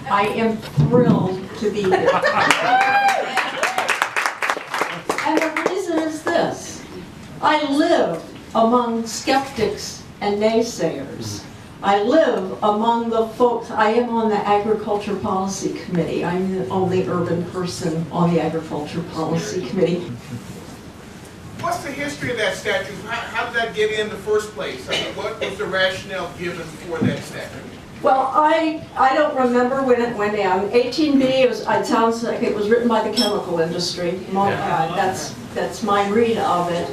I am thrilled to be here. And the reason is this. I live among skeptics and naysayers. I live among the folks, I am on the Agriculture Policy Committee. I'm the only urban person on the Agriculture Policy Committee. What's the history of that statute? How did that get in the first place? I mean, what was the rationale given for that statute? Well, I don't remember when it went in. 18B, it sounds like it was written by the chemical industry. That's my read of it.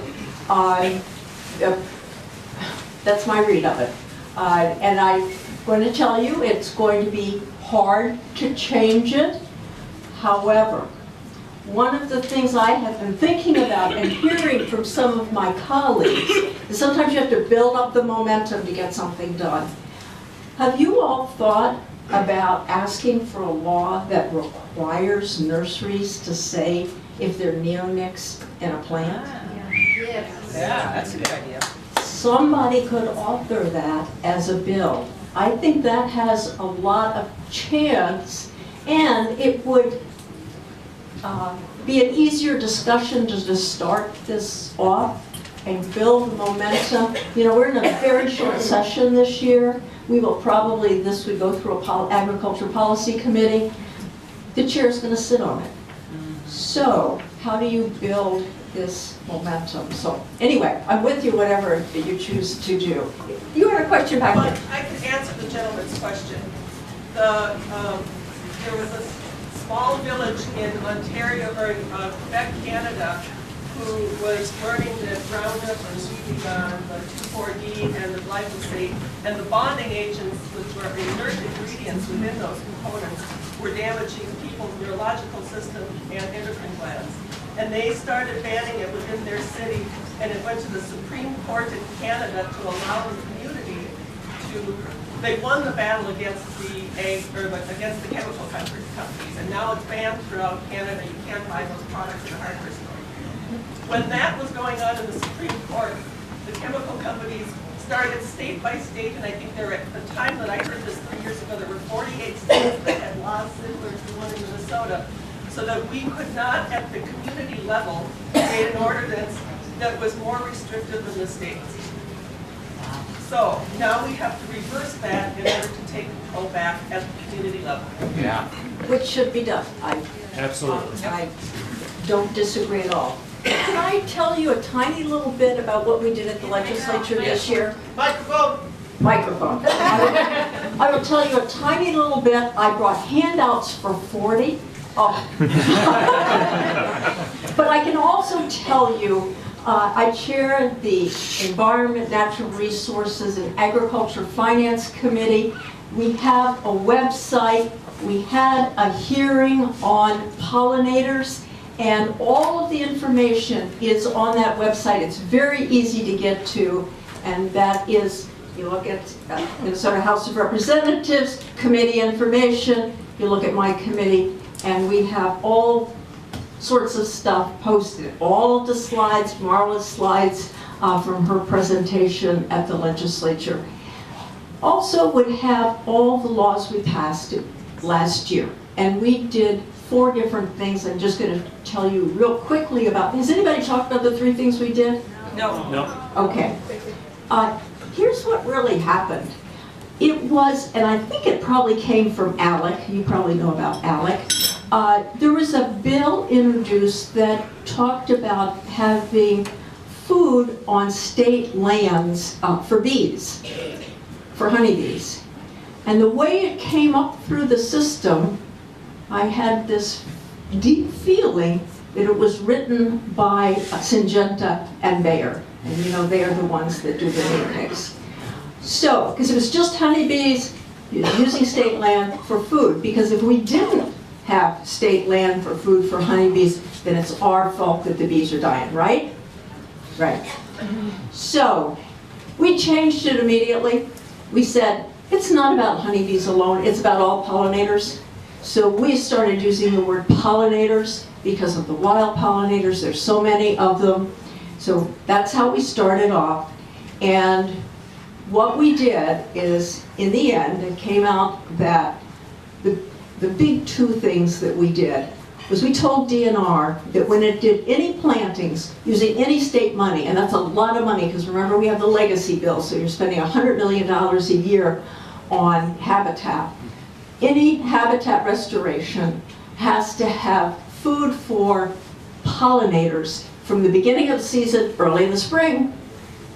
That's my read of it. And I'm going to tell you, it's going to be hard to change it. However, one of the things I have been thinking about and hearing from some of my colleagues is sometimes you have to build up the momentum to get something done. Have you all thought about asking for a law that requires nurseries to say if they're neonics in a plant? Yes. Yeah, that's a good idea. Somebody could author that as a bill. I think that has a lot of chance, and it would be an easier discussion to just start this off and build momentum. You know, we're in a very short session this year. We will probably, this would go through a Agriculture Policy Committee. The chair's going to sit on it. So how do you build this momentum? So anyway, I'm with you whatever you choose to do. You had a question back Well, there. I can answer the gentleman's question. There was a small village in Ontario, or Quebec, Canada, who was learning that Roundup and the 2,4-D and the glyphosate and the bonding agents, which were inert ingredients within those components, were damaging people's neurological system and endocrine glands. And they started banning it within their city, and it went to the Supreme Court in Canada to allow the community to. They won the battle against against the chemical companies, and now it's banned throughout Canada. You can't buy those products in a hardware store. When that was going on in the Supreme Court, the chemical companies started state by state, and I think there, at the time that I heard this 3 years ago, there were 48 states that had laws similar to the one in Minnesota, so that we could not, at the community level, create an ordinance that was more restrictive than the states. So now we have to reverse that in order to take control back at the community level. Yeah. Which should be done. Absolutely. I don't disagree at all. Can I tell you a tiny little bit about what we did at the legislature this year? Microphone. Microphone. I will tell you a tiny little bit. I brought handouts for 40. Oh. But I can also tell you, I chair the Environment, Natural Resources, and Agriculture Finance Committee. We have a website. We had a hearing on pollinators, and all of the information is on that website. It's very easy to get to, and that is, you look at Minnesota House of Representatives committee information, you look at my committee, and we have all sorts of stuff posted. All of the slides, marvelous slides from her presentation at the legislature. Also would have all the laws we passed last year. And we did 4 different things. I'm just going to tell you real quickly about. Has anybody talked about the 3 things we did? No. No. Okay. Here's what really happened. It was, and I think it probably came from ALEC. You probably know about ALEC. There was a bill introduced that talked about having food on state lands for bees, for honeybees. And the way it came up through the system, I had this deep feeling that it was written by Syngenta and Bayer. And you know, they are the ones that do the nitpicks. So, because it was just honeybees using state land for food, because if we didn't have state land for food for honeybees, then it's our fault that the bees are dying, right? Right. So, we changed it immediately. We said, it's not about honeybees alone, it's about all pollinators. So we started using the word pollinators because of the wild pollinators. There's so many of them. So that's how we started off. And what we did is, in the end, it came out that the big two things that we did was we told DNR that when it did any plantings using any state money, and that's a lot of money because remember we have the legacy bill, so you're spending $100 million a year on habitat. Any habitat restoration has to have food for pollinators from the beginning of the season, early in the spring,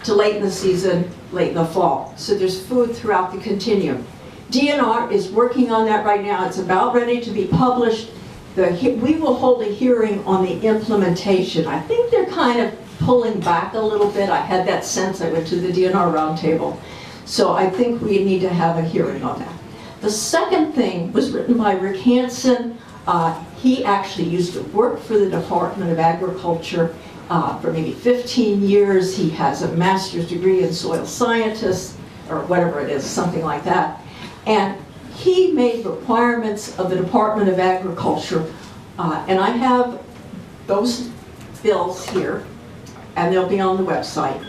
to late in the season, late in the fall. So there's food throughout the continuum. DNR is working on that right now. It's about ready to be published. We will hold a hearing on the implementation. I think they're kind of pulling back a little bit. I had that sense. I went to the DNR roundtable. So I think we need to have a hearing on that. The second thing was written by Rick Hansen. He actually used to work for the Department of Agriculture for maybe 15 years. He has a master's degree in soil scientist, or whatever it is, something like that. And he made requirements of the Department of Agriculture, and I have those bills here, and they'll be on the website.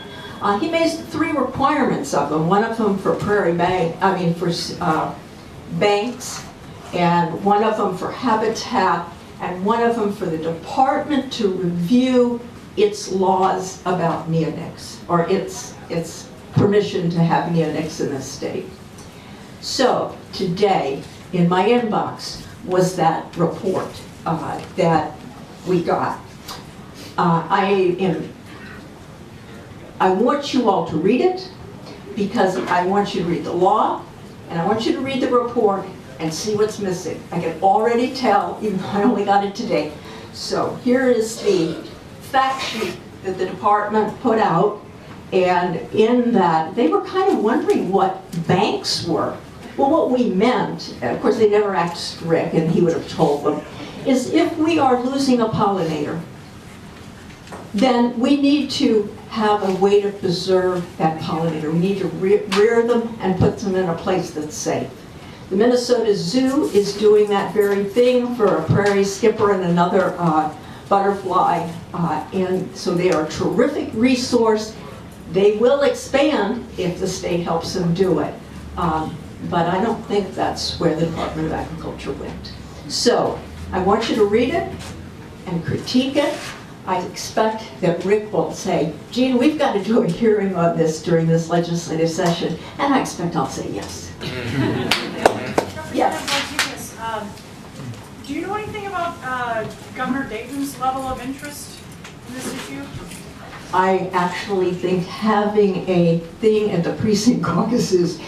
He made 3 requirements of them, one of them for banks, and one of them for habitat, and one of them for the department to review its laws about neonics, or its permission to have neonics in this state. So today, in my inbox, was that report that we got. I want you all to read it, because I want you to read the law, and I want you to read the report and see what's missing. I can already tell, even though I only got it today. So here is the fact sheet that the department put out, and in that, they were kind of wondering what banks were. Well, what we meant, and of course they never asked Rick, and he would have told them, is if we are losing a pollinator, then we need to have a way to preserve that pollinator. We need to rear them and put them in a place that's safe. The Minnesota Zoo is doing that very thing for a prairie skipper and another butterfly, and so they are a terrific resource. They will expand if the state helps them do it, but I don't think that's where the Department of Agriculture went. So I want you to read it and critique it. I expect that Rick will say, Gene, we've got to do a hearing on this during this legislative session, and I expect I'll say yes. Yes. Do you know anything about Governor Dayton's level of interest in this issue? I actually think having a thing at the precinct caucuses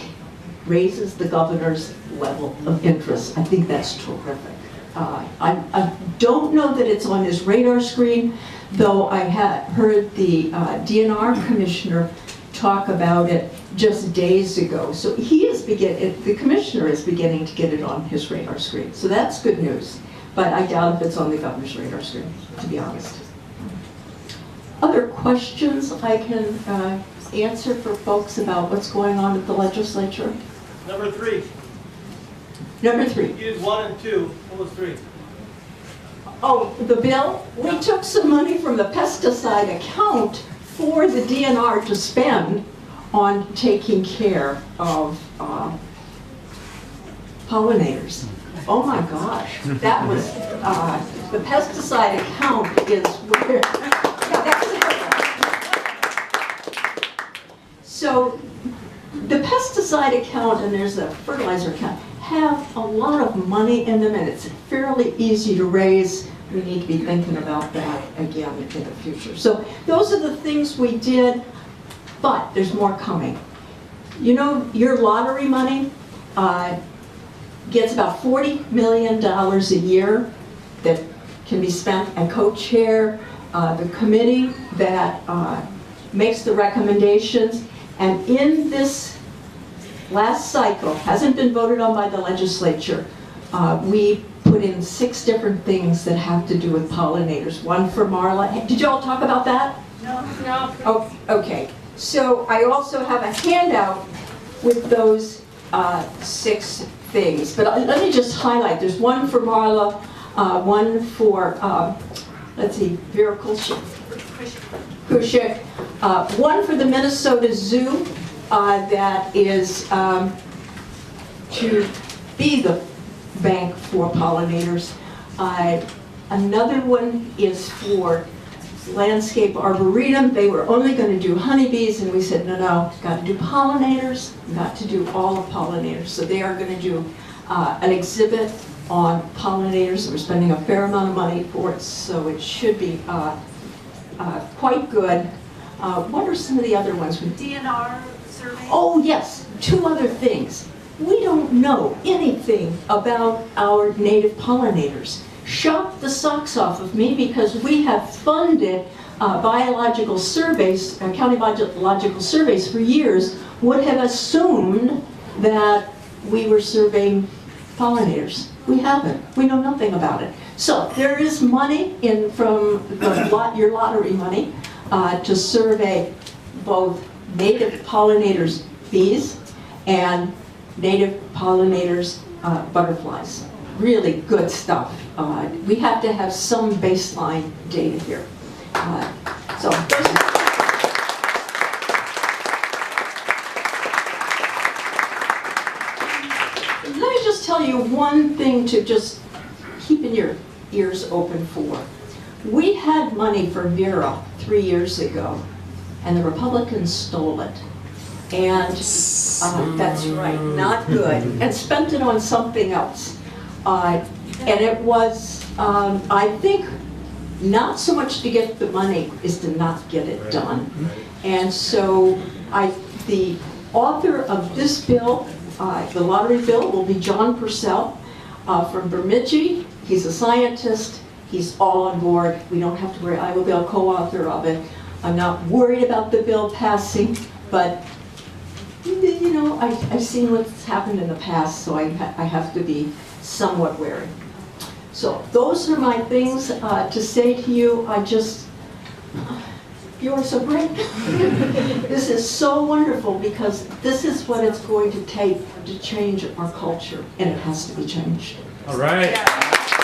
raises the governor's level of interest. I think that's terrific. I don't know that it's on his radar screen, though I had heard the DNR commissioner talk about it just days ago. So the commissioner is beginning to get it on his radar screen. So that's good news. But I doubt if it's on the governor's radar screen, to be honest. Other questions I can answer for folks about what's going on at the legislature? Number 3. Number 3. You did 1 and 2. What was 3? Oh, the bill? We took some money from the pesticide account for the DNR to spend on taking care of pollinators. Oh my gosh, that was, the pesticide account is where, so the pesticide account, and there's a fertilizer account, have a lot of money in them, and it's fairly easy to raise. We need to be thinking about that again in the future. So those are the things we did, but there's more coming. You know, your lottery money gets about $40 million a year that can be spent. I co-chair the committee that makes the recommendations, and in this last cycle, hasn't been voted on by the legislature, we put in 6 different things that have to do with pollinators. One for Marla. Did you all talk about that? No. Oh, okay. So I also have a handout with those 6 things. But let me just highlight. There's one for Marla, one for, let's see, Vera Kushik, one for the Minnesota Zoo that is to be the bank for pollinators. Another one is for landscape arboretum. They were only going to do honeybees, and we said, no, got to do pollinators, got to do all the pollinators. So they are going to do an exhibit on pollinators. We're spending a fair amount of money for it, so it should be quite good. What are some of the other ones? DNR survey? Oh, yes, two other things. We don't know anything about our native pollinators. Shocked the socks off of me because we have funded biological surveys, county biological surveys for years, would have assumed that we were surveying pollinators. We haven't. We know nothing about it. So there is money in from your lottery money to survey both native pollinators, bees, and native pollinators, butterflies. Really good stuff. We have to have some baseline data here. So let me just tell you one thing to just keep in your ears open for. We had money for Vera 3 years ago, and the Republicans stole it. And that's right, not good, and spent it on something else. And it was, I think, not so much to get the money is to not get it done. And so the author of this bill, the lottery bill, will be John Purcell from Bemidji. He's a scientist. He's all on board. We don't have to worry. I will be a co-author of it. I'm not worried about the bill passing, but you know, I've seen what's happened in the past, so I have to be somewhat wary. So those are my things to say to you. You are so great. This is so wonderful because this is what it's going to take to change our culture, and it has to be changed. All right. Yeah.